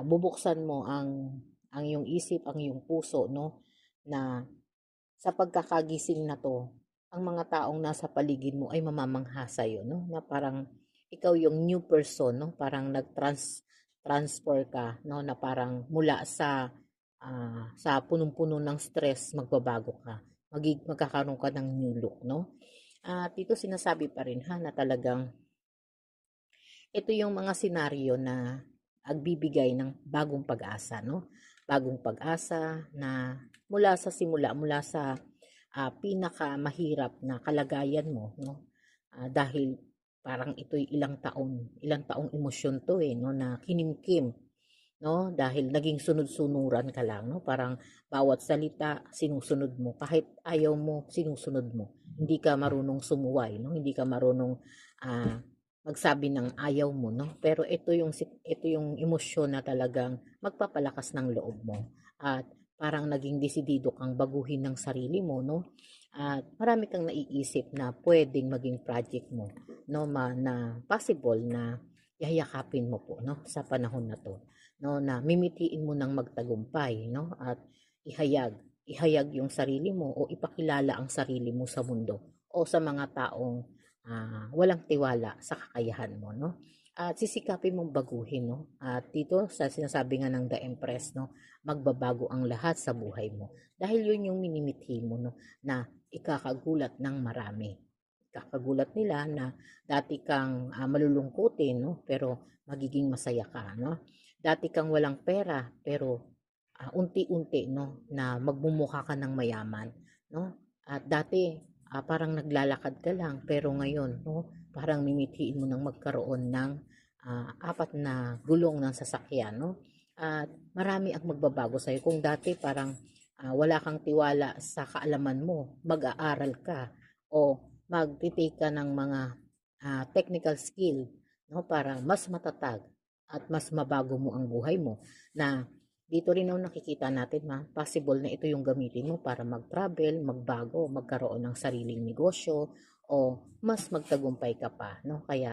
bubuksan mo ang iyong isip, ang iyong puso, no, na sa pagkakagising na 'to, ang mga taong nasa paligid mo ay mamamangha sa'yo, no, na parang ikaw yung new person, no, parang transfer ka, no, na parang mula sa punong-puno ng stress magbabago ka, magkakaroon ka ng new look, no. At dito sinasabi pa rin ha, na talagang ito yung mga senaryo na nagbibigay ng bagong pag-asa, no? Bagong pag-asa na mula sa simula, mula sa pinakamahirap na kalagayan mo, no? Dahil parang ito'y ilang taong emosyon to eh, no? Na kinimkim, no? Dahil naging sunod-sunuran ka lang, no? Parang bawat salita sinusunod mo, kahit ayaw mo sinusunod mo. Hindi ka marunong sumuway, no? Hindi ka marunong ah, magsabi ng ayaw mo, no? Pero ito yung emosyon na talagang magpapalakas ng loob mo. At parang naging desidido kang baguhin ng sarili mo, no? At marami kang naiisip na pwedeng maging project mo, no? Na possible na yayakapin mo po, no? Sa panahon na to, no, na mimitiin mo ng magtagumpay, no, at ihayag yung sarili mo o ipakilala ang sarili mo sa mundo o sa mga taong walang tiwala sa kakayahan mo, no, at sisikapin mong baguhin, no, at dito sa sinasabi nga ng The Empress, no, magbabago ang lahat sa buhay mo dahil yun yung minimithi mo, no, na ikakagulat ng marami. Kakagulat nila na dati kang malulungkutin, no, pero magiging masaya ka, no. Dati kang walang pera pero unti-unti, no, na magmumukha ka ng mayaman, no. At dati parang naglalakad ka lang pero ngayon, no, parang mimitiin mo ng magkaroon ng apat na gulong ng sasakyan, no. At marami ang magbabago sa'yo. Kung dati parang wala kang tiwala sa kaalaman mo, mag-aaral ka o magti-take ka ng mga technical skill, no, para mas matatag at mas mabago mo ang buhay mo, na dito rin ang nakikita natin possible na ito yung gamitin mo para mag-travel, magbago, magkaroon ng sariling negosyo o mas magtagumpay ka pa, no? Kaya